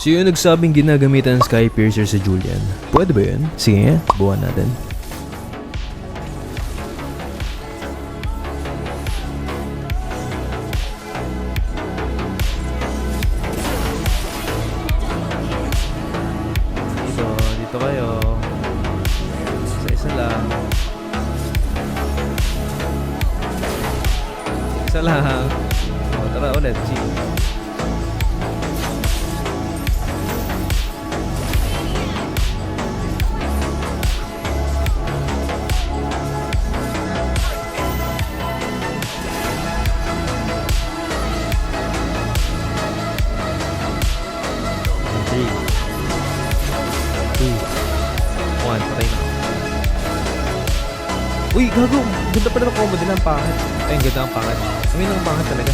Sino nagsabing ginagamitan ng Sky Piercer si Julian? Pwede ba yun? Sige nga, buwan natin. Dito kayo. Isa-isa lang. Isa lang. O, tara ulit. Patay na. Uy, gago! Ganda pa na ng combo din ang pangit. Ay, ang ganda ang pangit. Sabihin ng pangit talaga.